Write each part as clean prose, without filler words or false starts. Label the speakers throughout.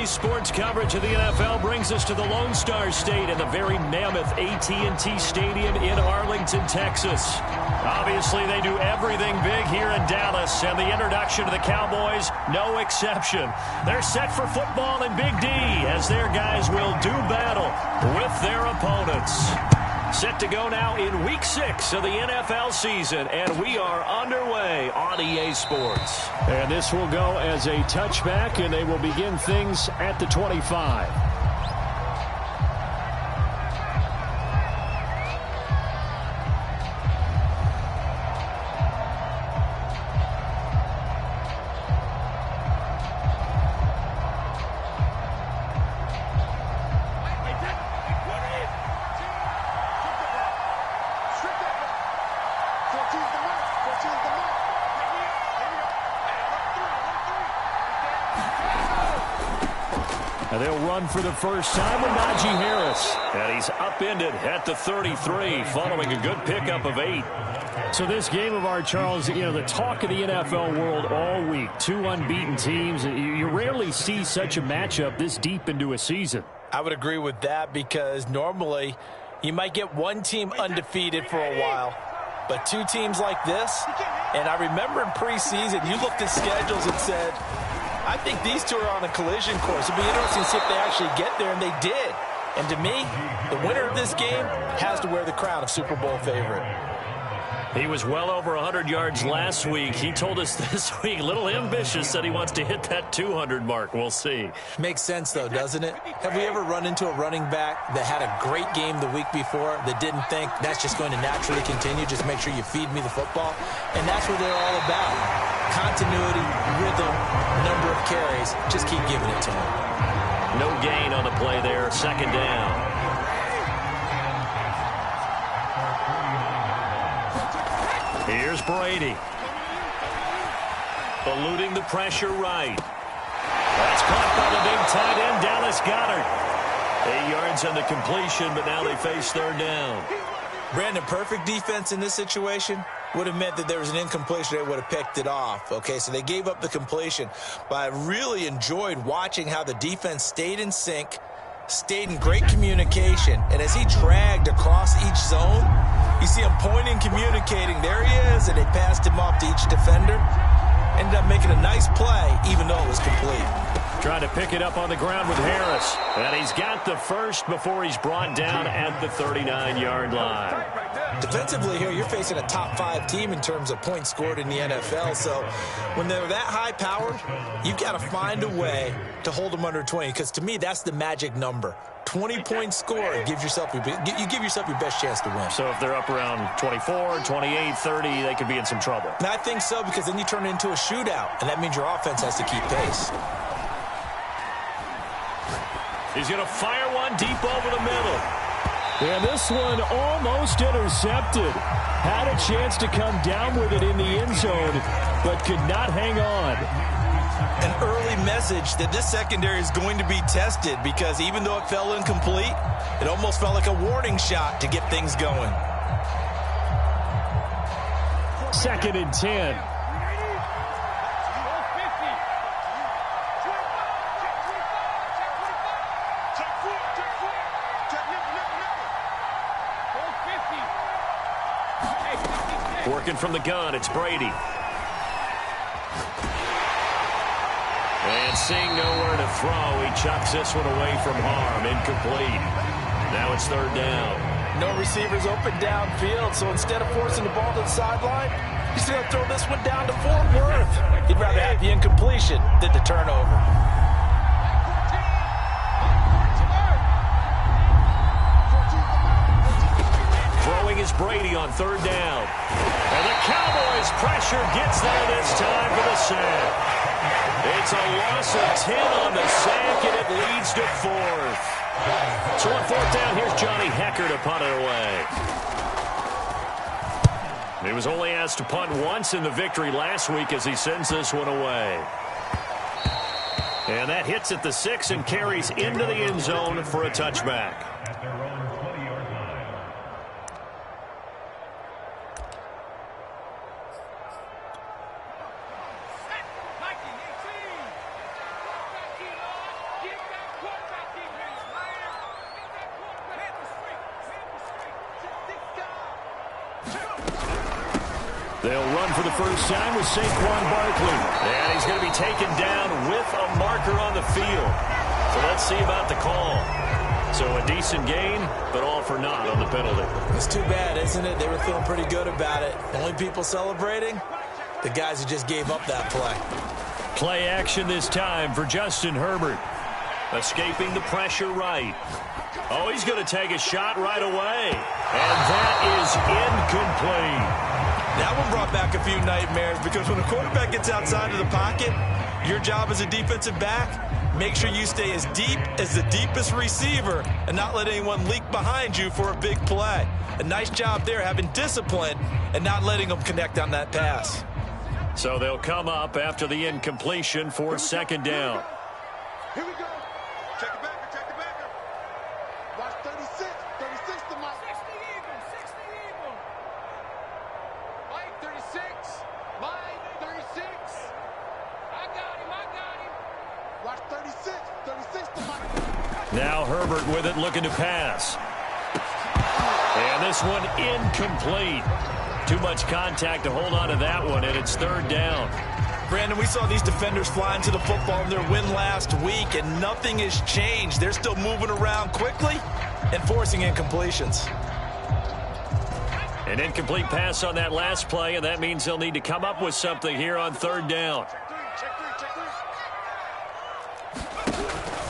Speaker 1: Sports coverage of the NFL brings us to the Lone Star State and the very mammoth AT&T Stadium in Arlington, Texas. Obviously, they do everything big here in Dallas, and the introduction to the Cowboys, no exception. They're set for football in Big D as their guys will do battle with their opponents. Set to go now in Week 6 of the NFL season, and we are underway on EA Sports. And this will go as a touchback, and they will begin things at the 25. And they'll run for the first time with Najee Harris. And he's upended at the 33 following a good pickup of 8. So this game of ours, Charles, you know, the talk of the NFL world all week. 2 unbeaten teams. You rarely see such a matchup this deep into a season.
Speaker 2: I would agree with that because normally you might get one team undefeated for a while. But 2 teams like this, and I remember in preseason you looked at schedules and said, I think these 2 are on a collision course. It'll be interesting to see if they actually get there, and they did. And to me, the winner of this game has to wear the crown of Super Bowl favorite.
Speaker 1: He was well over 100 yards last week. He told us this week, a little ambitious, said he wants to hit that 200 mark. We'll see.
Speaker 2: Makes sense, though, doesn't it? Have we ever run into a running back that had a great game the week before that didn't think that's just going to naturally continue? Just make sure you feed me the football. And that's what they're all about. Continuity, rhythm, number of carries. Just keep giving it to him.
Speaker 1: No gain on the play there. Second down. Here's Brady. Eluding the pressure right. That's caught by the big tight end, Dallas Goedert. 8 yards on the completion, but now they face third down.
Speaker 2: Brandon, perfect defense in this situation would have meant that there was an incompletion. They would have picked it off. Okay, so they gave up the completion. But I really enjoyed watching how the defense stayed in sync, stayed in great communication, and as he dragged across each zone, you see him pointing, communicating. There he is, and they passed him off to each defender. Ended up making a nice play, even though it was complete.
Speaker 1: Trying to pick it up on the ground with Harris. And he's got the first before he's brought down at the 39-yard line.
Speaker 2: Defensively here, you're facing a top 5 team in terms of points scored in the NFL. So when they're that high-powered, you've got to find a way to hold them under 20. Because to me, that's the magic number. 20-point score, you give yourself your best chance to win.
Speaker 1: So if they're up around 24, 28, 30, they could be in some trouble.
Speaker 2: And I think so, because then you turn it into a shootout, and that means your offense has to keep pace.
Speaker 1: He's going to fire one deep over the middle.
Speaker 3: And this one almost intercepted. Had a chance to come down with it in the end zone, but could not hang on.
Speaker 2: An early message that this secondary is going to be tested, because even though it fell incomplete, it almost felt like a warning shot to get things going.
Speaker 3: 2nd and 10.
Speaker 1: Working from the gun, it's Brady. And seeing nowhere to throw, he chucks this one away from harm. Incomplete. Now it's third down.
Speaker 2: No receivers open downfield, so instead of forcing the ball to the sideline, he's going to throw this one down to Fort Worth. He'd rather have the incompletion than the turnover.
Speaker 1: Throwing is Brady on third down. And the Cowboys' pressure gets there this time for the sack. It's a loss of 10 on the sack, and it leads to 4th. So on 4th down, here's Johnny Hecker to punt it away. He was only asked to punt once in the victory last week as he sends this one away. And that hits at the 6 and carries into the end zone for a touchback.
Speaker 3: They'll run for the first time with Saquon Barkley.
Speaker 1: And he's going to be taken down with a marker on the field. So let's see about the call. So a decent gain, but all for naught on the penalty.
Speaker 2: It's too bad, isn't it? They were feeling pretty good about it. The only people celebrating, the guys who just gave up that play.
Speaker 1: Play action this time for Justin Herbert. Escaping the pressure right. Oh, he's going to take a shot right away. And that is incomplete.
Speaker 2: That one brought back a few nightmares because when a quarterback gets outside of the pocket, your job as a defensive back, make sure you stay as deep as the deepest receiver and not let anyone leak behind you for a big play. A nice job there having discipline and not letting them connect on that pass.
Speaker 1: So they'll come up after the incompletion for second down.
Speaker 4: Here we go. Check it back. Check it back. Watch 36. 36 to Mike. 60 Eagle. 60 Eagle. Mike 36. Mike 36. I got him. Watch 36. 36 to Mike.
Speaker 1: Now Herbert with it, looking to pass. And this one incomplete. Too much contact to hold on to that one, and it's third down.
Speaker 2: Brandon, we saw these defenders fly into the football in their win last week, and nothing has changed. They're still moving around quickly and forcing incompletions.
Speaker 1: An incomplete pass on that last play, and that means they'll need to come up with something here on third down.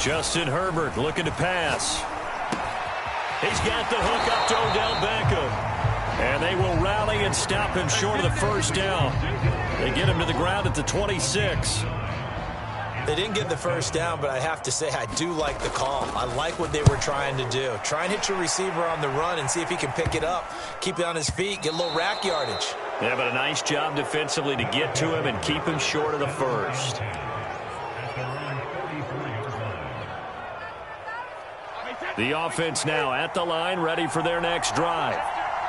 Speaker 1: Justin Herbert looking to pass. He's got the hook up to Odell Beckham. And they will rally and stop him short of the first down. They get him to the ground at the 26.
Speaker 2: They didn't get the first down, but I have to say I do like the call. I like what they were trying to do. Try and hit your receiver on the run and see if he can pick it up. Keep it on his feet, get a little rack yardage.
Speaker 1: Yeah, but a nice job defensively to get to him and keep him short of the first. The offense now at the line, ready for their next drive.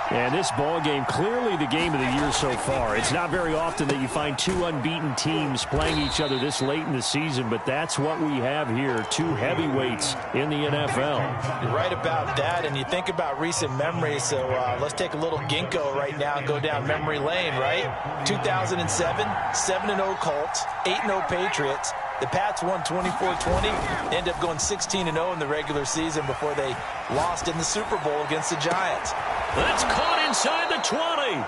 Speaker 3: And this ball game, clearly the game of the year so far. It's not very often that you find two unbeaten teams playing each other this late in the season, but that's what we have here, two heavyweights in the NFL.
Speaker 2: You're right about that, and you think about recent memories, so let's take a little ginkgo right now and go down memory lane, right? 2007, 7-0 Colts, 8-0 Patriots. The Pats won 24-20. They ended up going 16-0 in the regular season before they lost in the Super Bowl against the Giants.
Speaker 1: That's caught inside the 20.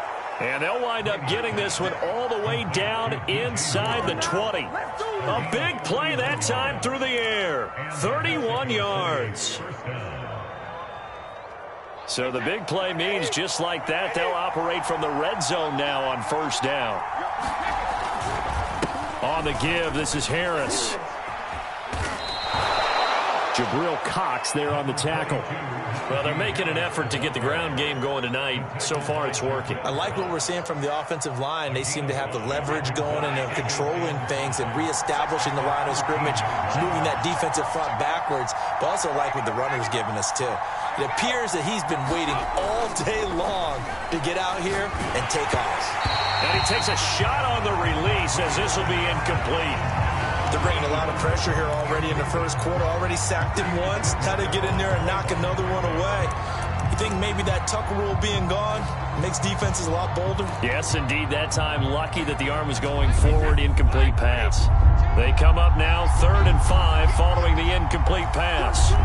Speaker 1: And they'll wind up getting this one all the way down inside the 20. A big play that time through the air. 31 yards. So the big play means just like that, they'll operate from the red zone now on first down. On the give, this is Harris.
Speaker 3: Jabril Cox there on the tackle.
Speaker 1: Well, they're making an effort to get the ground game going tonight. So far, it's working.
Speaker 2: I like what we're seeing from the offensive line. They seem to have the leverage going, and they're controlling things and reestablishing the line of scrimmage, moving that defensive front backwards, but also like what the runner's giving us, too. It appears that he's been waiting all day long to get out here and take off.
Speaker 1: And he takes a shot on the release as this will be incomplete.
Speaker 2: They're bringing a lot of pressure here already in the first quarter. Already sacked him once. How to get in there and knock another one away. You think maybe that Tucker rule being gone makes defenses a lot bolder?
Speaker 1: Yes, indeed. That time, lucky that the arm was going forward. Incomplete pass. They come up now 3rd and 5 following the incomplete pass.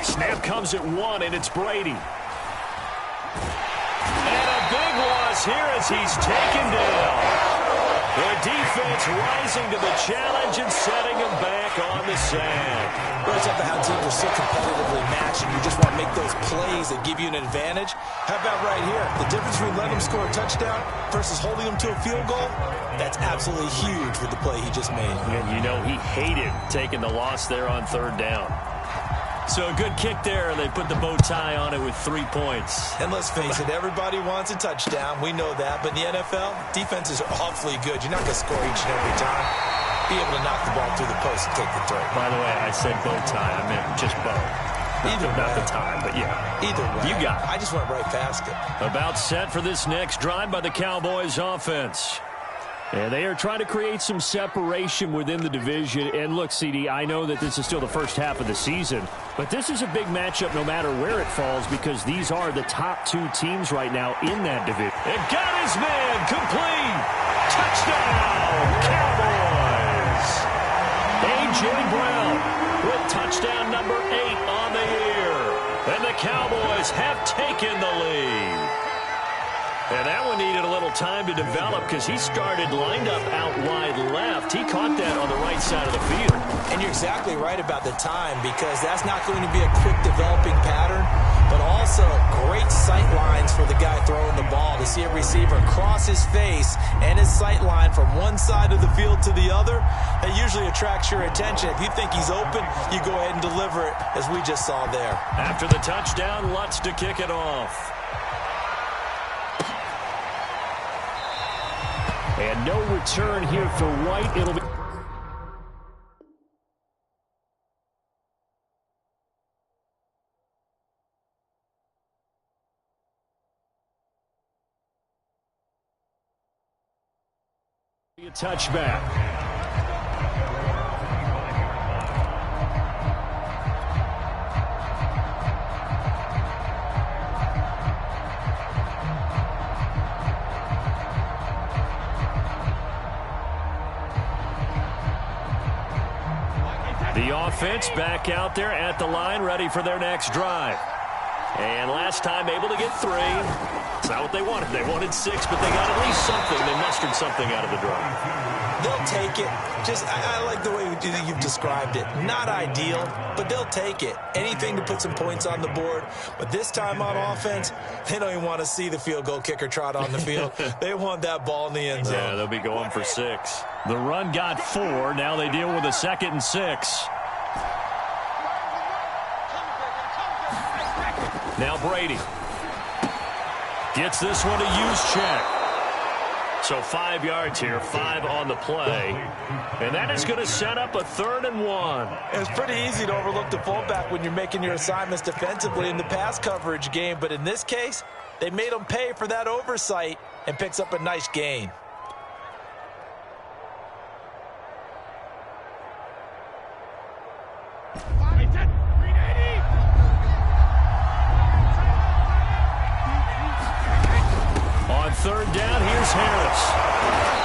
Speaker 1: Snap comes at 1, and it's Brady. And a big loss here as he's taken down. The defense rising to the challenge and setting him back on the sand.
Speaker 2: Well, it's up to how teams are so competitively matched, and you just want to make those plays that give you an advantage. How about right here? The difference between letting them score a touchdown versus holding them to a field goal, that's absolutely huge with the play he just made.
Speaker 1: And you know he hated taking the loss there on 3rd down. So a good kick there. They put the bow tie on it with 3 points.
Speaker 2: And let's face it, everybody wants a touchdown. We know that. But in the NFL, defenses are awfully good. You're not going to score each and every time. Be able to knock the ball through the post and take the throw.
Speaker 1: By the way, I said bow tie. I meant just bow.
Speaker 3: Not the time, but yeah.
Speaker 2: Either way.
Speaker 3: You got it.
Speaker 2: I just went right past it.
Speaker 1: About set for this next drive by the Cowboys offense.
Speaker 3: And they are trying to create some separation within the division. And look, CD, I know that this is still the first half of the season, but this is a big matchup no matter where it falls because these are the top two teams right now in that division.
Speaker 1: It got his man complete. Touchdown, Cowboys. A.J. Brown with touchdown number 8 on the year. And the Cowboys have taken the lead. And that one needed a little time to develop because he started lined up out wide left. He caught that on the right side of the field.
Speaker 2: And you're exactly right about the time because that's not going to be a quick developing pattern, but also great sight lines for the guy throwing the ball to see a receiver cross his face and his sight line from one side of the field to the other. That usually attracts your attention. If you think he's open, you go ahead and deliver it as we just saw there.
Speaker 1: After the touchdown, Lutz to kick it off.
Speaker 3: And no return here for White. It'll be a touchback.
Speaker 1: The offense back out there at the line, ready for their next drive. And last time able to get 3. It's not what they wanted. They wanted 6, but they got at least something. They mustered something out of the drive.
Speaker 2: They'll take it. I like the way you've described it. Not ideal, but they'll take it. Anything to put some points on the board. But this time on offense, they don't even want to see the field goal kicker trot on the field. They want that ball in the end zone.
Speaker 1: Yeah, they'll be going for 6.
Speaker 3: The run got 4. Now they deal with a 2nd and 6.
Speaker 1: Now Brady gets this one to use check. So 5 yards here, 5 on the play. And that is going to set up a 3rd and 1.
Speaker 2: It's pretty easy to overlook the fullback when you're making your assignments defensively in the pass coverage game. But in this case, they made him pay for that oversight and picks up a nice gain.
Speaker 1: On 3rd down, here's Harris.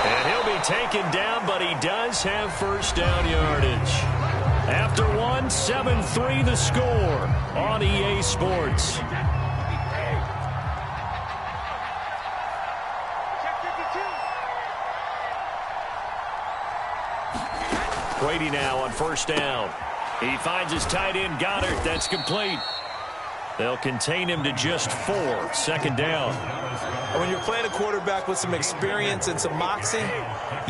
Speaker 1: And he'll be taken down, but he does have first down yardage. After 1, 7-3 the score on EA Sports. Brady now on 1st down. He finds his tight end, Goddard. That's complete. They'll contain him to just 4. 2nd down.
Speaker 2: When you're playing a quarterback with some experience and some moxie,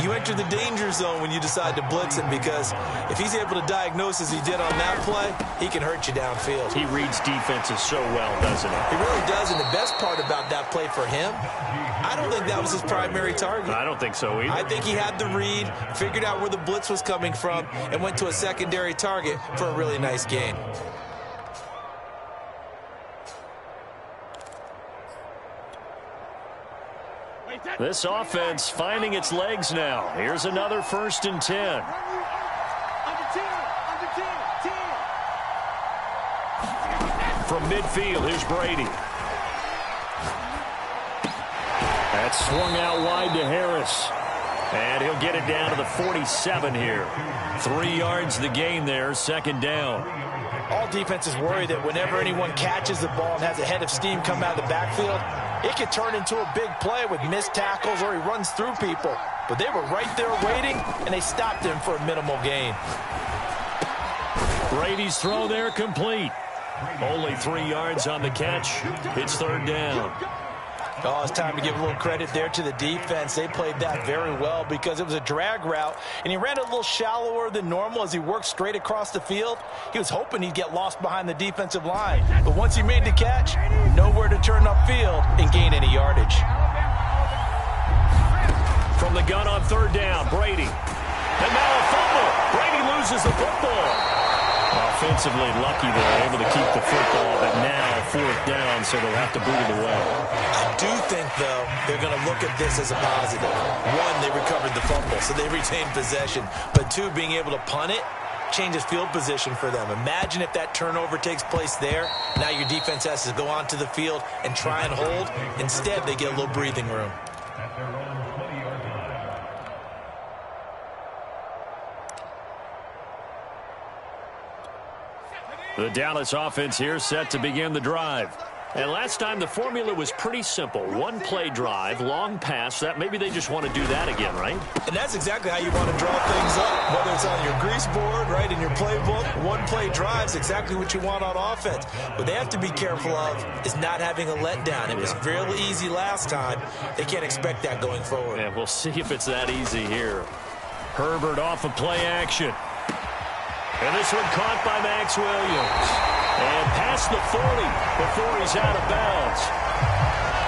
Speaker 2: you enter the danger zone when you decide to blitz him because if he's able to diagnose as he did on that play, he can hurt you downfield.
Speaker 1: He reads defenses so well, doesn't he?
Speaker 2: He really does, and the best part about that play for him, I don't think that was his primary target.
Speaker 1: I don't think so either.
Speaker 2: I think he had the read, figured out where the blitz was coming from, and went to a secondary target for a really nice gain.
Speaker 1: This offense finding its legs now. Here's another 1st and 10. From midfield, here's Brady.
Speaker 3: That's swung out wide to Harris.
Speaker 1: And he'll get it down to the 47 here. 3 yards the gain there, 2nd down.
Speaker 2: All defenses worry that whenever anyone catches the ball and has a head of steam come out of the backfield, it could turn into a big play with missed tackles or he runs through people. But they were right there waiting, and they stopped him for a minimal gain.
Speaker 1: Brady's throw there complete. Only 3 yards on the catch. It's 3rd down.
Speaker 2: Oh, it's time to give a little credit there to the defense. They played that very well because it was a drag route, and he ran a little shallower than normal as he worked straight across the field. He was hoping he'd get lost behind the defensive line. But once he made the catch, nowhere to turn upfield and gain any yardage.
Speaker 1: From the gun on 3rd down, Brady. And now a fumble. Brady loses the football. A
Speaker 3: offensively lucky they're able to keep the football, but now 4th down, so they'll have to boot it away.
Speaker 2: I do think, though, they're going to look at this as a positive. One, they recovered the fumble, so they retained possession. But two, being able to punt it changes field position for them. Imagine if that turnover takes place there. Now your defense has to go onto the field and try and hold. Instead, they get a little breathing room.
Speaker 3: The Dallas offense here set to begin the drive. And last time the formula was pretty simple. One play drive, long pass. That maybe they just want to do that again, right?
Speaker 2: And that's exactly how you want to draw things up. Whether it's on your grease board, right, in your playbook, one play drive is exactly what you want on offense. What they have to be careful of is not having a letdown. It was fairly easy last time. They can't expect that going forward.
Speaker 3: Yeah, we'll see if it's that easy here. Herbert off of play action. And this one caught by Max Williams. And past the 40 before he's out of bounds.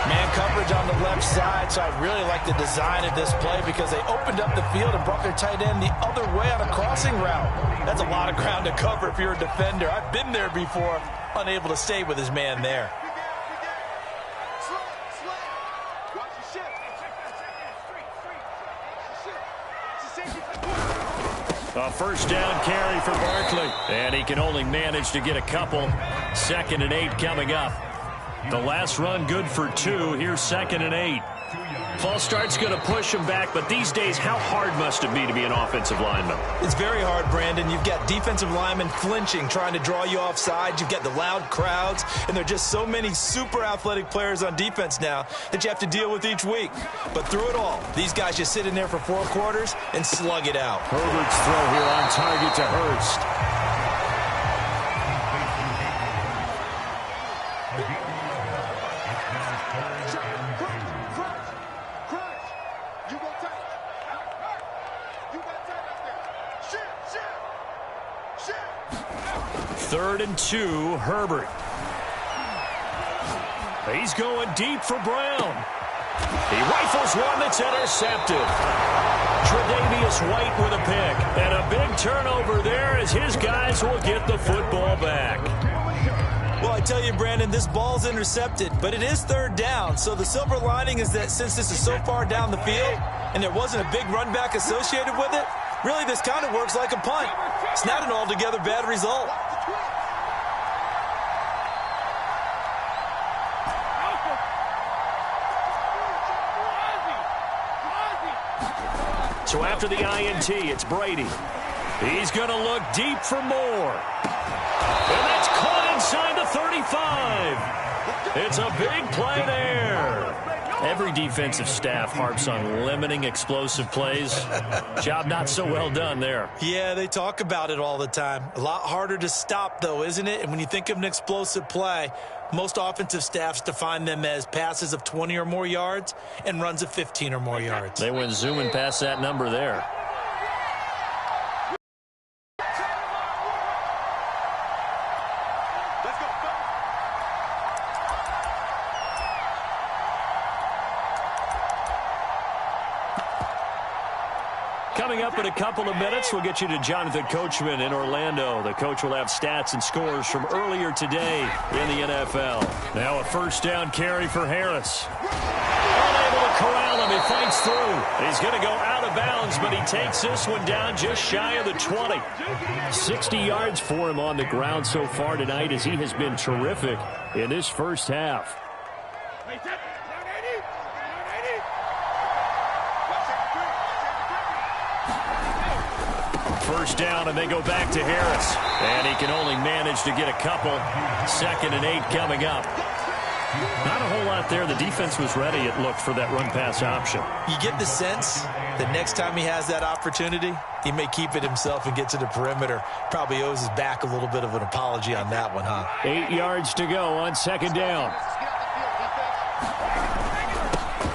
Speaker 2: Man coverage on the left side, so I really like the design of this play because they opened up the field and brought their tight end the other way on a crossing route. That's a lot of ground to cover if you're a defender. I've been there before, unable to stay with his man there.
Speaker 3: A first down carry for Barkley. And he can only manage to get a couple. 2nd and 8 coming up. The last run good for 2. Here's 2nd and 8. False start's going to push him back, but these days, how hard must it be to be an offensive lineman?
Speaker 2: It's very hard, Brandon. You've got defensive linemen flinching, trying to draw you offside. You've got the loud crowds, and there are just so many super athletic players on defense now that you have to deal with each week. But through it all, these guys just sit in there for 4 quarters and slug it out.
Speaker 3: Herbert's throw here on target to Hurst. Third and 2, Herbert. He's going deep for Brown. He rifles one that's intercepted. Tre'Davious White with a pick. And a big turnover there as his guys will get the football back.
Speaker 2: Well, I tell you, Brandon, this ball's intercepted, but it is 3rd down. So the silver lining is that since this is so far down the field and there wasn't a big run back associated with it, really this kind of works like a punt. It's not an altogether bad result.
Speaker 3: So after the INT, it's Brady. He's going to look deep for more. And that's caught inside the 35. It's a big play there. Every defensive staff harps on limiting explosive plays. Job not so well done there.
Speaker 2: Yeah, they talk about it all the time. A lot harder to stop, though, isn't it? And when you think of an explosive play, most offensive staffs define them as passes of 20 or more yards and runs of 15 or more yards.
Speaker 3: They went zooming past that number there. Coming up in a couple of minutes, we'll get you to Jonathan Coachman in Orlando. The coach will have stats and scores from earlier today in the NFL. Now a first down carry for Harris. Unable to corral him. He fights through. He's going to go out of bounds, but he takes this one down just shy of the 20. 60 yards for him on the ground so far tonight as he has been terrific in this first half. First down, and they go back to Harris. And he can only manage to get a couple. 2nd and 8 coming up. Not a whole lot there. The defense was ready, it looked, for that run-pass option.
Speaker 2: You get the sense that next time he has that opportunity, he may keep it himself and get to the perimeter. Probably owes his back a little bit of an apology on that one, huh?
Speaker 3: 8 yards to go on 2nd down.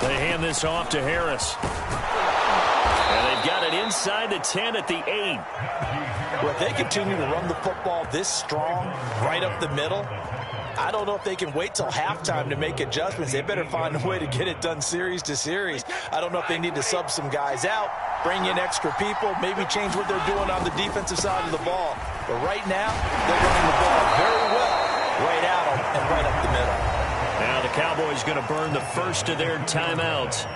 Speaker 3: They hand this off to Harris. And they've got it inside the 10 at the 8.
Speaker 2: Well, if they continue to run the football this strong, right up the middle, I don't know if they can wait till halftime to make adjustments. They better find a way to get it done series to series. I don't know if they need to sub some guys out, bring in extra people, maybe change what they're doing on the defensive side of the ball. But right now, they're running the ball very well, right out and right up the middle.
Speaker 1: Now the Cowboys going to burn the first of their timeouts.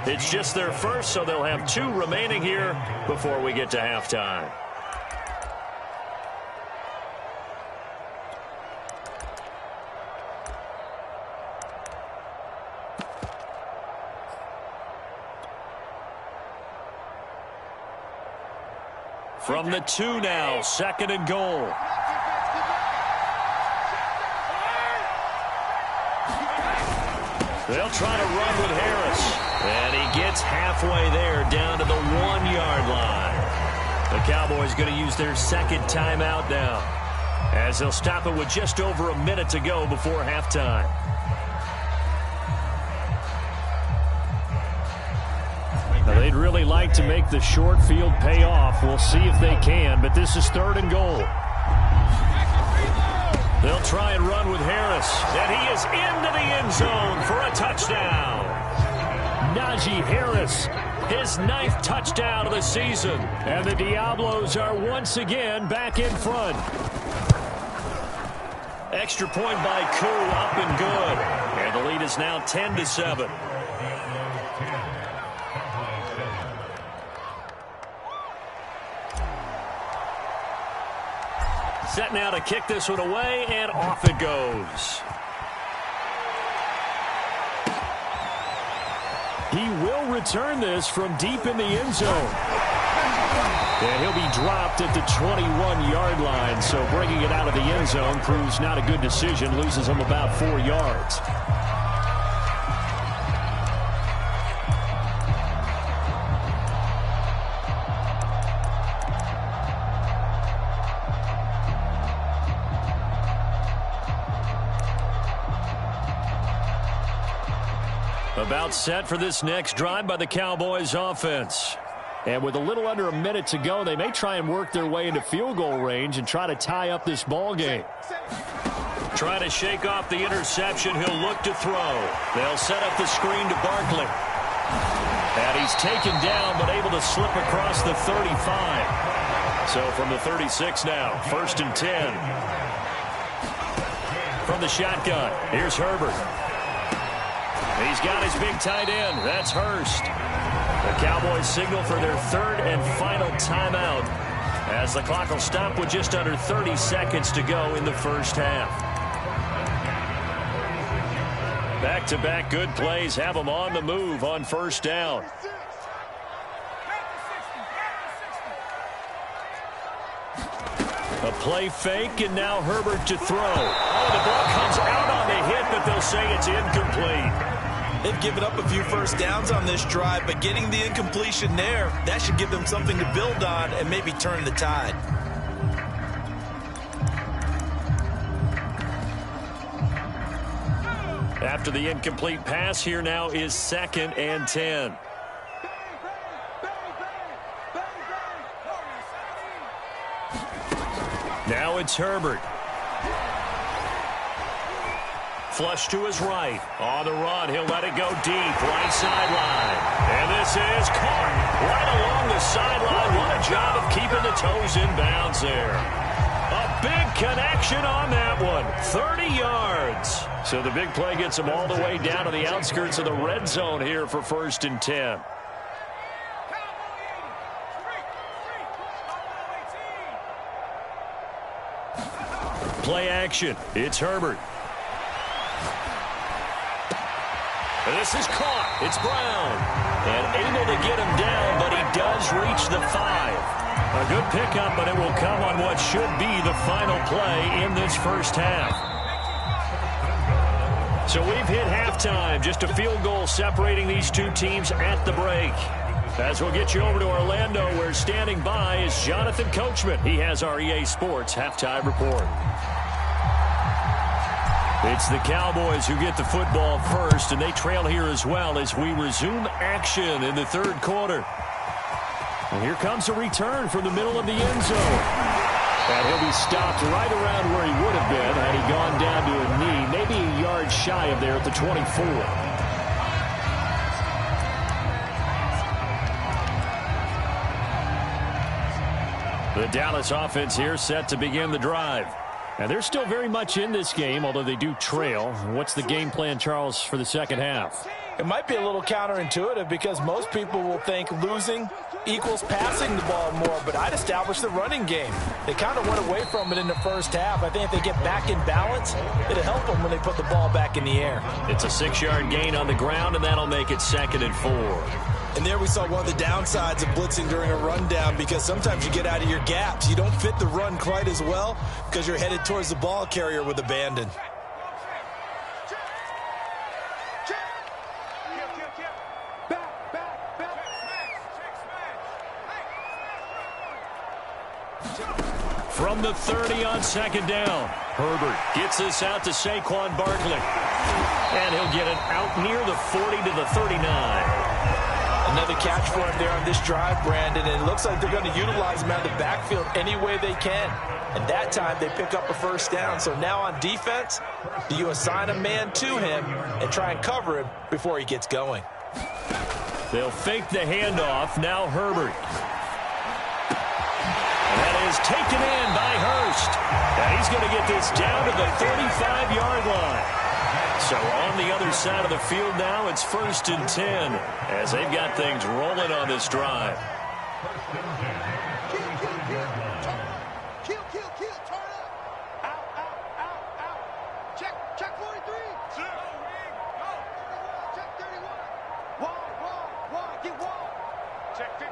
Speaker 1: It's just their first, so they'll have 2 remaining here before we get to halftime. From the 2 now, 2nd and goal. They'll try to run with Harris. And he gets halfway there, down to the 1-yard line. The Cowboys going to use their 2nd timeout now, as they'll stop it with just over a minute to go before halftime.
Speaker 3: Now, they'd really like to make the short field pay off. We'll see if they can, but this is 3rd and goal.
Speaker 1: They'll try and run with Harris, and he is into the end zone for a touchdown.
Speaker 3: Najee Harris, his 9th touchdown of the season. And the Diablos are once again back in front.
Speaker 1: Extra point by Koo, up and good. And the lead is now 10-7. Set now to kick this one away, and off it goes.
Speaker 3: He will return this from deep in the end zone. And he'll be dropped at the 21-yard line, so bringing it out of the end zone proves not a good decision, loses him about 4 yards.
Speaker 1: About set for this next drive by the Cowboys offense.
Speaker 3: And with a little under a minute to go, they may try and work their way into field goal range and try to tie up this ball game.
Speaker 1: Trying to shake off the interception. He'll look to throw. They'll set up the screen to Barkley. And he's taken down, but able to slip across the 35. So from the 36 now, 1st and 10. From the shotgun, here's Herbert. He's got his big tight end. That's Hurst. The Cowboys signal for their 3rd and final timeout, as the clock will stop with just under 30 seconds to go in the first half. Back-to-back good plays have them on the move on 1st down. A play fake, and now Herbert to throw. Oh, the ball comes out on the hit, but they'll say it's incomplete.
Speaker 2: They've given up a few first downs on this drive, but getting the incompletion there, that should give them something to build on and maybe turn the tide.
Speaker 1: After the incomplete pass, here now is 2nd and 10. Now it's Herbert. Flush to his right. On the run, he'll let it go deep. Right sideline. And this is caught right along the sideline. What a job of keeping the toes in bounds there. A big connection on that one. 30 yards. So the big play gets them all the way down to the outskirts of the red zone here for 1st and 10. Play action. It's Herbert. And this is caught. It's Brown. And able to get him down, but he does reach the 5. A good pickup, but it will come on what should be the final play in this first half. So we've hit halftime. Just a field goal separating these two teams at the break. As we'll get you over to Orlando, where standing by is Jonathan Coachman. He has our EA Sports halftime report. It's the Cowboys who get the football first, and they trail here as well as we resume action in the 3rd quarter. And here comes a return from the middle of the end zone. And he'll be stopped right around where he would have been had he gone down to a knee, maybe a yard shy of there at the 24. The Dallas offense here set to begin the drive. And they're still very much in this game, although they do trail. What's the game plan, Charles, for the second half?
Speaker 2: It might be a little counterintuitive because most people will think losing equals passing the ball more, but I'd establish the running game. They kind of went away from it in the first half. I think if they get back in balance, it'll help them when they put the ball back in the air.
Speaker 1: It's a 6-yard gain on the ground, and that'll make it 2nd and 4.
Speaker 2: And there we saw one of the downsides of blitzing during a rundown, because sometimes you get out of your gaps. You don't fit the run quite as well because you're headed towards the ball carrier with abandon.
Speaker 1: From the 30 on 2nd down, Herbert gets this out to Saquon Barkley. And he'll get it out near the 40 to the 39.
Speaker 2: Another catch for him there on this drive, Brandon, and it looks like they're going to utilize him out of the backfield any way they can. And that time they pick up a 1st down. So now on defense, do you assign a man to him and try and cover him before he gets going?
Speaker 1: They'll fake the handoff. Now Herbert. That is taken in by Hurst. And he's going to get this down to the 35-yard line. So on the other side of the field now, it's 1st and 10 as they've got things rolling on this drive.
Speaker 4: Kill, turn up. Out. Check 43. Go. Check 31. Wall. Get wall. Check 15.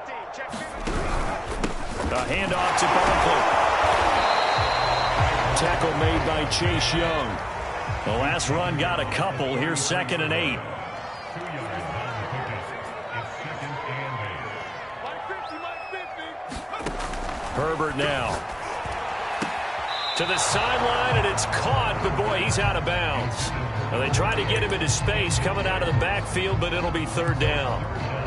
Speaker 1: A handoff to Barkley. Tackle made by Chase Young. The last run got a couple. Here's 2nd and 8. Herbert now. To the sideline, and it's caught, but boy, he's out of bounds. Well, they tried to get him into space coming out of the backfield, but it'll be 3rd down.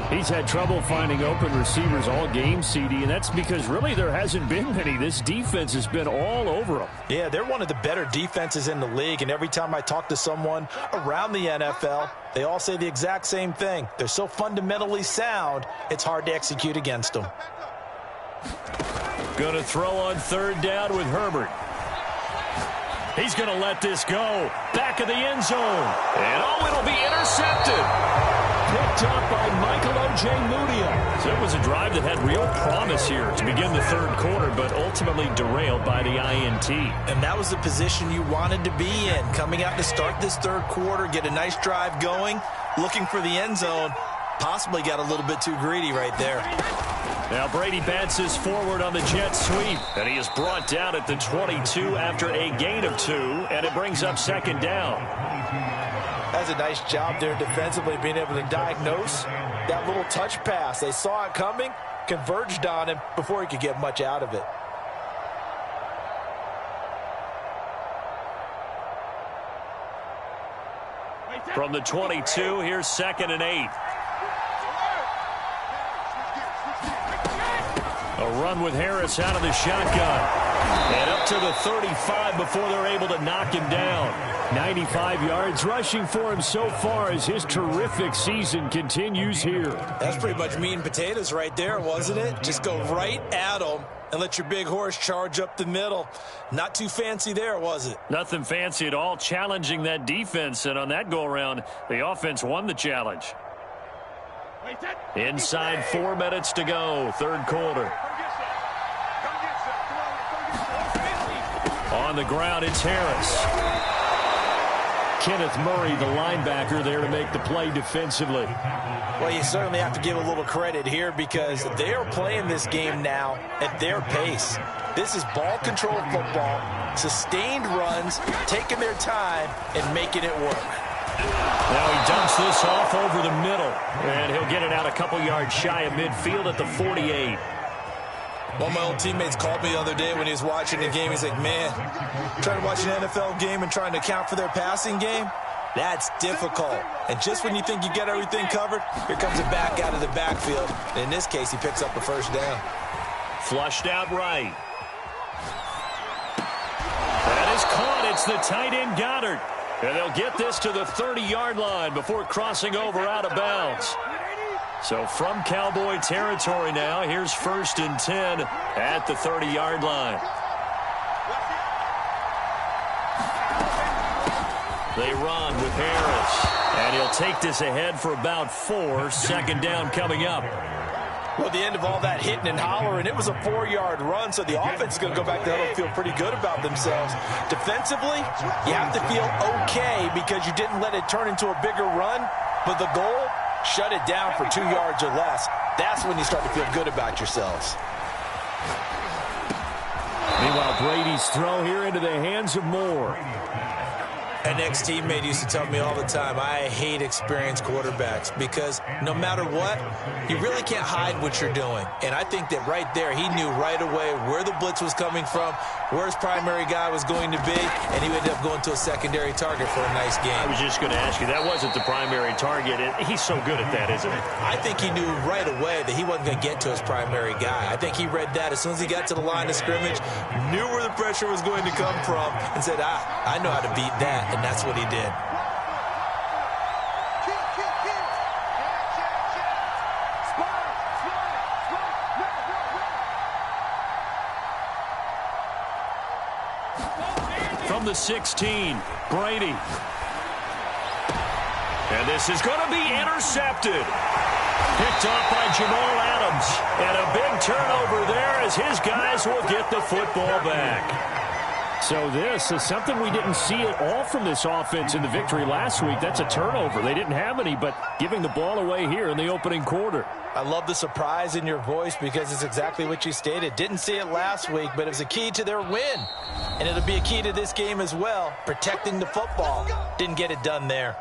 Speaker 3: He's had trouble finding open receivers all game, CD, and that's because really there hasn't been many. This defense has been all over them.
Speaker 2: Yeah, they're one of the better defenses in the league, and every time I talk to someone around the NFL, they all say the exact same thing. They're so fundamentally sound, it's hard to execute against them.
Speaker 1: Going to throw on 3rd down with Herbert. He's going to let this go. Back of the end zone. And it'll be intercepted. Picked up by Michael Ojemudia. So it was a drive that had real promise here to begin the 3rd quarter, but ultimately derailed by the INT.
Speaker 2: And that was the position you wanted to be in, coming out to start this 3rd quarter, get a nice drive going, looking for the end zone. Possibly got a little bit too greedy right there.
Speaker 1: Now Brady bounces forward on the jet sweep, and he is brought down at the 22 after a gain of 2, and it brings up 2nd down.
Speaker 2: That's a nice job there defensively, being able to diagnose that little touch pass. They saw it coming, converged on him before he could get much out of it.
Speaker 1: From the 22, here's 2nd and 8. A run with Harris out of the shotgun. And up to the 35 before they're able to knock him down. 95 yards rushing for him so far as his terrific season continues here.
Speaker 2: That's pretty much meat and potatoes right there, wasn't it? Just go right at him and let your big horse charge up the middle. Not too fancy there, was it?
Speaker 1: Nothing fancy at all, challenging that defense. And on that go-around, the offense won the challenge. Inside 4 minutes to go, 3rd quarter. On the ground, it's Harris. Kenneth Murray, the linebacker, there to make the play defensively.
Speaker 2: Well, you certainly have to give a little credit here because they are playing this game now at their pace. This is ball control football, sustained runs, taking their time and making it work.
Speaker 1: Now he dumps this off over the middle, and he'll get it out a couple yards shy of midfield at the 48.
Speaker 2: One of my old teammates called me the other day when he was watching the game. He's like, man, trying to watch an NFL game and trying to account for their passing game, that's difficult. And just when you think you get everything covered, here comes a back out of the backfield. And in this case, he picks up a 1st down.
Speaker 1: Flushed out right. That is caught. It's the tight end Goddard. And they'll get this to the 30-yard line before crossing over out of bounds. So from Cowboy territory now, here's 1st and 10 at the 30-yard line. They run with Harris. And he'll take this ahead for about 4. 2nd down coming up.
Speaker 2: Well, the end of all that hitting and hollering, it was a 4-yard run, so the offense is going to go back to the huddle, feel pretty good about themselves. Defensively, you have to feel okay because you didn't let it turn into a bigger run, but the goal, shut it down for 2 yards or less. That's when you start to feel good about yourselves.
Speaker 3: Meanwhile, Brady's throw here into the hands of Moore.
Speaker 2: An ex-teammate used to tell me all the time, I hate experienced quarterbacks because no matter what, you really can't hide what you're doing. And I think that right there, he knew right away where the blitz was coming from, where his primary guy was going to be, and he ended up going to a secondary target for a nice game.
Speaker 1: I was just going to ask you, that wasn't the primary target. He's so good at that, isn't he?
Speaker 2: I think he knew right away that he wasn't going to get to his primary guy. I think he read that as soon as he got to the line of scrimmage, knew where the pressure was going to come from, and said, I know how to beat that. And that's what he did.
Speaker 1: From the 16, Brady. And this is going to be intercepted. Picked off by Jamal Adams. And a big turnover there as his guys will get the football back.
Speaker 3: So this is something we didn't see at all from this offense in the victory last week. That's a turnover. They didn't have any, but giving the ball away here in the opening quarter.
Speaker 2: I love the surprise in your voice because it's exactly what you stated. Didn't see it last week, but it was a key to their win. And it'll be a key to this game as well, protecting the football. Didn't get it done there.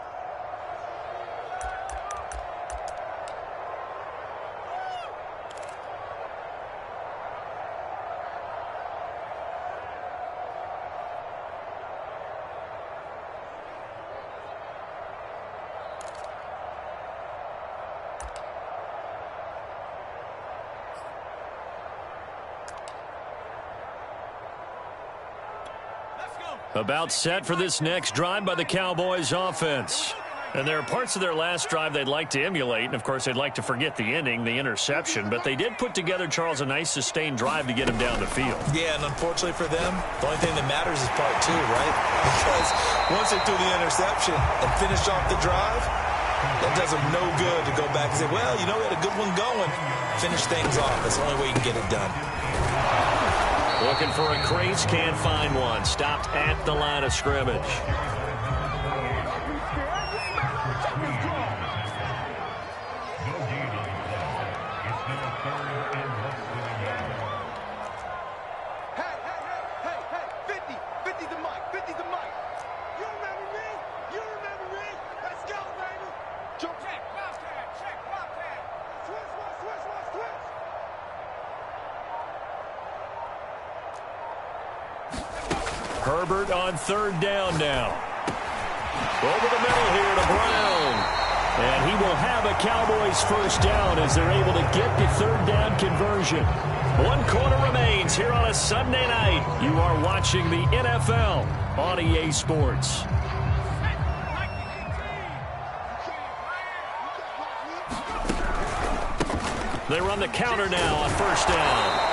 Speaker 1: About set for this next drive by the Cowboys offense. And there are parts of their last drive they'd like to emulate, and of course they'd like to forget the ending, the interception, but they did put together, Charles, a nice sustained drive to get him down the field.
Speaker 2: Yeah, and unfortunately for them, the only thing that matters is part 2, right? Because once they threw the interception and finished off the drive, that does them no good to go back and say, well, you know, we had a good one going. Finish things off. That's the only way you can get it done.
Speaker 1: Looking for a crease, can't find one. Stopped at the line of scrimmage. Herbert on 3rd down now. Over the middle here to Brown. And he will have a Cowboys 1st down as they're able to get the 3rd down conversion. 1 quarter remains here on a Sunday night. You are watching the NFL on EA Sports. They run the counter now on 1st down.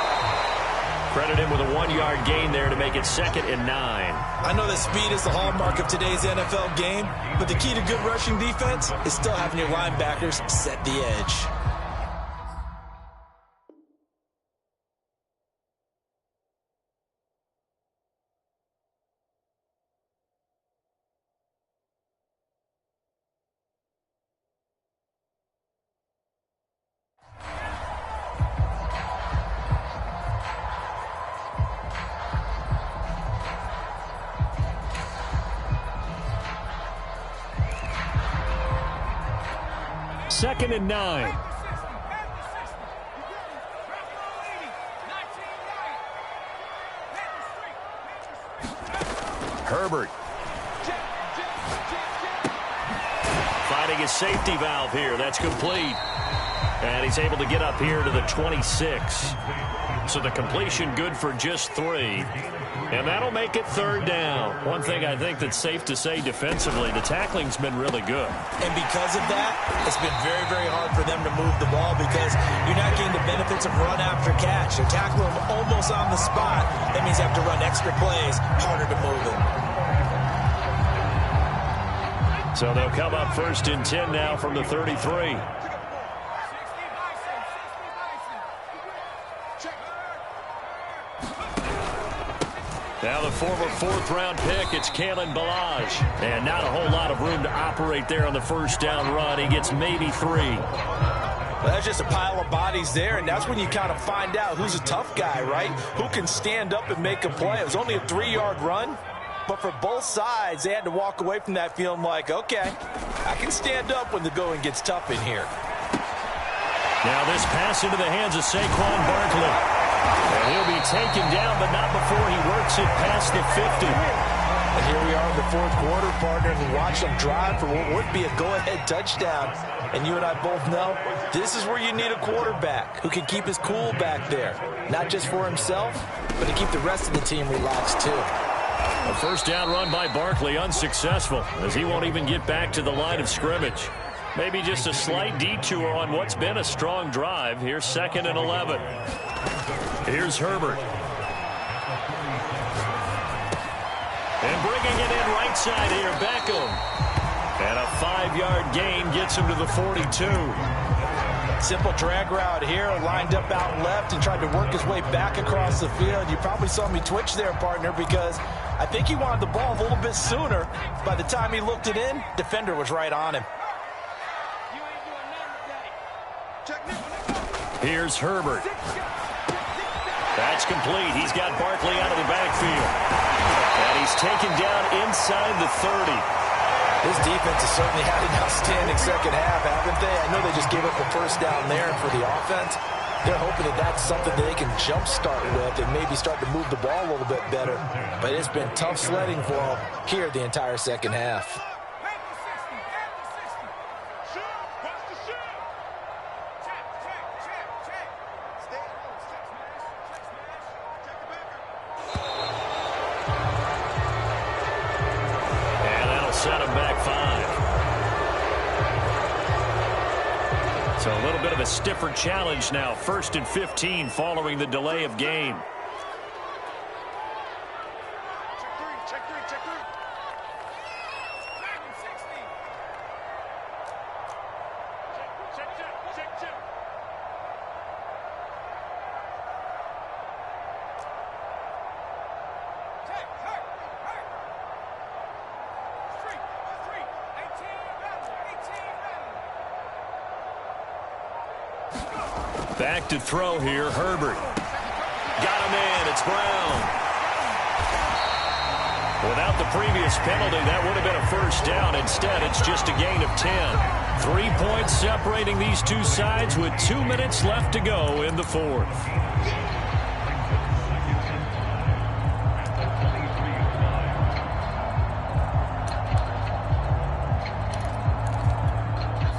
Speaker 1: Credit him with a 1-yard gain there to make it 2nd and 9.
Speaker 2: I know that speed is the hallmark of today's NFL game, but the key to good rushing defense is still having your linebackers set the edge.
Speaker 3: Second and 9.
Speaker 1: Herbert. Finding his safety valve here. That's complete. And he's able to get up here to the 26. So the completion good for just 3. And that'll make it 3rd down. One thing I think that's safe to say defensively, the tackling's been really good.
Speaker 2: And because of that, it's been very, very hard for them to move the ball because you're not getting the benefits of run after catch. They're tackling them almost on the spot. That means you have to run extra plays, harder to move it.
Speaker 1: So they'll come up 1st and 10 now from the 33. Now the former 4th-round pick, it's Kalen Ballage. And not a whole lot of room to operate there on the 1st down run. He gets maybe 3.
Speaker 2: Well, that's just a pile of bodies there, and that's when you kind of find out who's a tough guy, right? Who can stand up and make a play. It was only a 3-yard run, but for both sides, they had to walk away from that feeling like, okay, I can stand up when the going gets tough in here.
Speaker 1: Now this pass into the hands of Saquon Barkley. And he'll be taken down, but not before he works it past the 50.
Speaker 2: And here we are in the 4th quarter, partner, and we watch them drive for what would be a go-ahead touchdown. And you and I both know this is where you need a quarterback who can keep his cool back there. Not just for himself, but to keep the rest of the team relaxed too.
Speaker 1: A 1st down run by Barkley unsuccessful as he won't even get back to the line of scrimmage. Maybe just a slight detour on what's been a strong drive. Here's 2nd and 11. Here's Herbert. And bringing it in right side here, Beckham. And a 5-yard gain gets him to the 42.
Speaker 2: Simple drag route here, lined up out left and tried to work his way back across the field. You probably saw me twitch there, partner, because I think he wanted the ball a little bit sooner. By the time he looked it in, defender was right on him.
Speaker 1: Here's Herbert. That's complete. He's got Barkley out of the backfield. And he's taken down inside the 30.
Speaker 2: This defense has certainly had an outstanding second half, haven't they? I know they just gave up a 1st down there for the offense. They're hoping that that's something that they can jumpstart with and maybe start to move the ball a little bit better. But it's been tough sledding for them here the entire second half.
Speaker 1: Set him back 5. So a little bit of a stiffer challenge now. 1st and 15 following the delay of game.
Speaker 4: Check three. Check.
Speaker 1: Back to throw here, Herbert. Got him in, it's Brown. Without the previous penalty, that would have been a 1st down. Instead, it's just a gain of 10. 3 points separating these two sides with 2 minutes left to go in the 4th.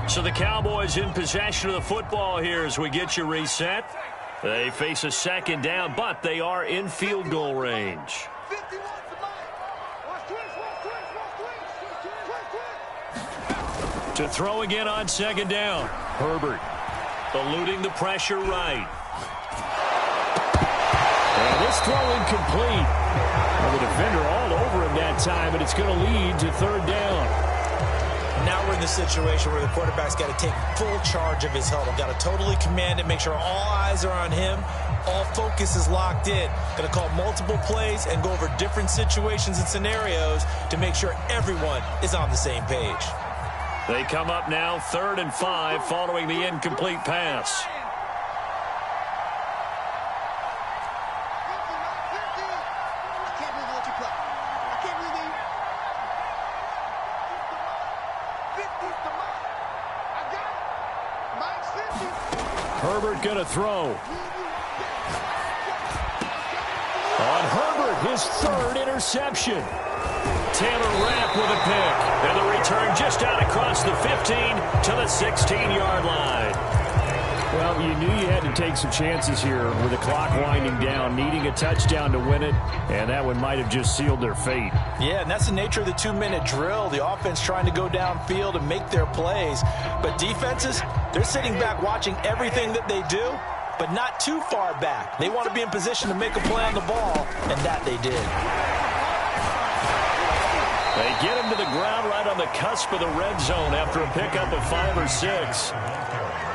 Speaker 1: So the Cowboys in possession of the football here as we get you reset. They face a 2nd down, but they are in field goal range. To throw again on 2nd down. Herbert eluding the pressure right. And this throw incomplete. Well, the defender all over him that time, and it's going to lead to 3rd down.
Speaker 2: Now we're in the situation where the quarterback's got to take full charge of his huddle. Got to totally command it, make sure all eyes are on him. All focus is locked in. Going to call multiple plays and go over different situations and scenarios to make sure everyone is on the same page.
Speaker 1: They come up now 3rd and 5 following the incomplete pass. Herbert going to throw. On Herbert, his 3rd interception. Taylor Rapp with a pick. And the return just out across the 15 to the 16-yard line.
Speaker 3: Well, you knew you had to take some chances here with the clock winding down, needing a touchdown to win it, and that one might have just sealed their fate.
Speaker 2: Yeah, and that's the nature of the 2-minute drill. The offense trying to go downfield and make their plays. But defenses, they're sitting back watching everything that they do, but not too far back. They want to be in position to make a play on the ball, and that they did.
Speaker 1: They get him to the ground right on the cusp of the red zone after a pickup of 5 or 6.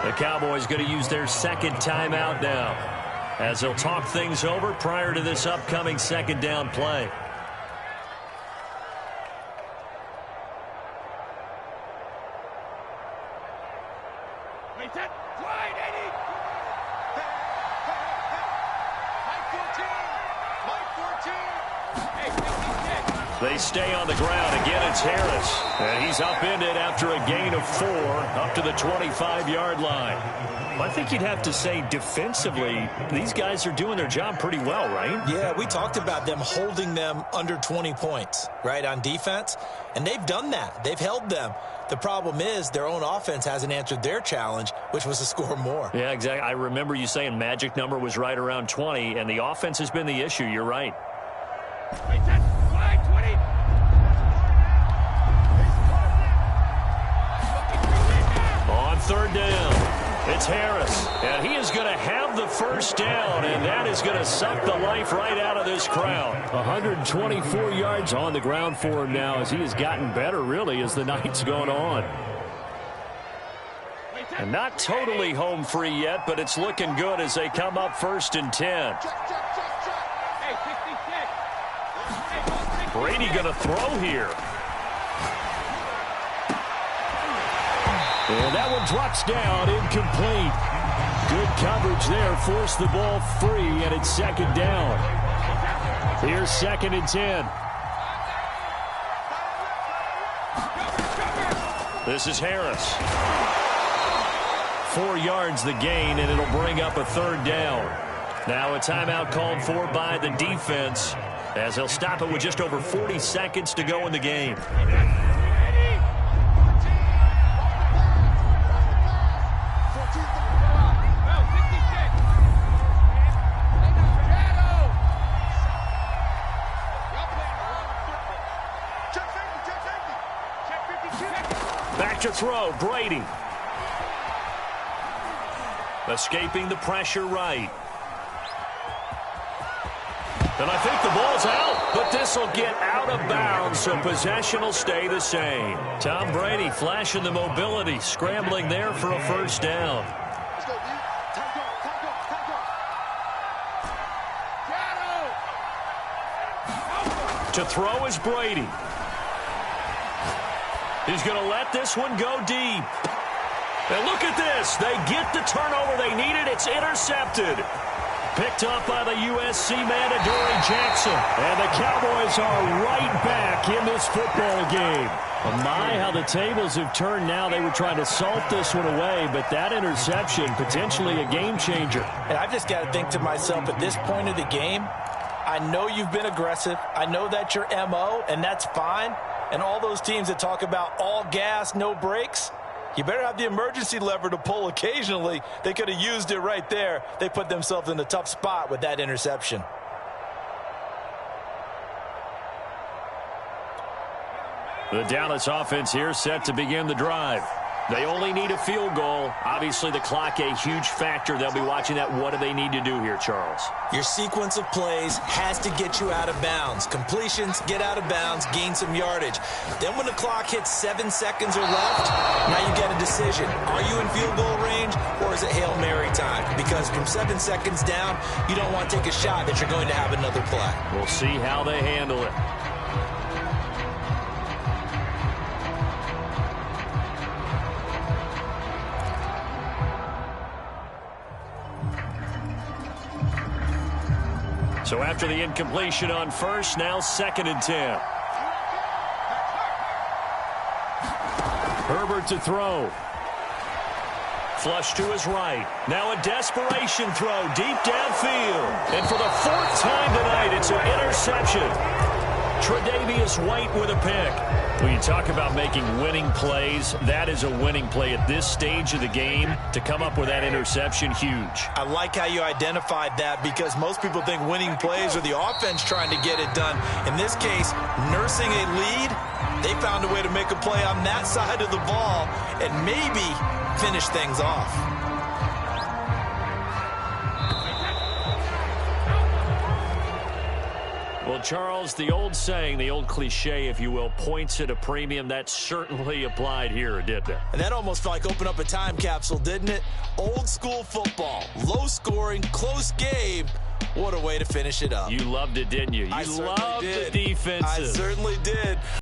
Speaker 1: The Cowboys going to use their second timeout now as they'll talk things over prior to this upcoming second down play. They stay on the ground. Again, it's Harris. And he's upended after a gain of 4 up to the 25-yard line. Well, I think you'd have to say defensively, these guys are doing their job pretty well, right?
Speaker 2: Yeah, we talked about them holding them under 20 points, right, on defense. And they've done that. They've held them. The problem is their own offense hasn't answered their challenge, which was to score more.
Speaker 1: Yeah, exactly. I remember you saying magic number was right around 20, and the offense has been the issue. You're right. On third down, it's Harris, and he is going to have the first down, and that is going to suck the life right out of this crowd.
Speaker 3: 124 yards on the ground for him now as he has gotten better, really, as the night's gone on.
Speaker 1: And not totally home free yet, but it's looking good as they come up 1st and 10. Brady going to throw here.
Speaker 3: And that one drops down, incomplete. Good coverage there, forced the ball free, and it's second down. Here's 2nd and 10.
Speaker 1: This is Harris. 4 yards the gain, and it'll bring up a 3rd down. Now a timeout called for by the defense as they'll stop it with just over 40 seconds to go in the game. Back to throw, Brady. Escaping the pressure right. And I think the ball's out, but this will get out of bounds, so possession will stay the same. Tom Brady flashing the mobility, scrambling there for a first down. To throw is Brady. He's going to let this one go deep. And look at this. They get the turnover they needed. It's intercepted. Picked up by the USC man, Adoree Jackson. And the Cowboys are right back in this football game. My, how the tables have turned now. They were trying to salt this one away, but that interception, potentially a game changer.
Speaker 2: And I've just got to think to myself, at this point of the game, I know you've been aggressive. I know that's your MO, and that's fine. And all those teams that talk about all gas, no brakes, you better have the emergency lever to pull occasionally. They could have used it right there. They put themselves in a tough spot with that interception.
Speaker 1: The Dallas offense here set to begin the drive. They only need a field goal. Obviously, the clock a huge factor. They'll be watching that. What do they need to do here, Charles?
Speaker 2: Your sequence of plays has to get you out of bounds. Completions, get out of bounds, gain some yardage. Then when the clock hits 7 seconds or left, now you get a decision. Are you in field goal range, or is it Hail Mary time? Because from 7 seconds down, you don't want to take a shot that you're going to have another play.
Speaker 1: We'll see how they handle it. So after the incompletion on first, now 2nd and 10.
Speaker 3: Herbert to throw.
Speaker 1: Flush to his right. Now a desperation throw deep downfield. And for the 4th time tonight, it's an interception. Tre'Davious White with a pick. When you talk about making winning plays, that is a winning play at this stage of the game. To come up with that interception, huge.
Speaker 2: I like how you identified that, because most people think winning plays are the offense trying to get it done. In this case, nursing a lead, they found a way to make a play on that side of the ball and maybe finish things off.
Speaker 1: Well, Charles, the old saying, the old cliche, if you will, points at a premium, that certainly applied here, didn't it?
Speaker 2: And that almost felt like opened up a time capsule, didn't it? Old school football, low scoring, close game. What a way to finish it up.
Speaker 1: You loved it, didn't you? You loved the defenses.
Speaker 2: I certainly did.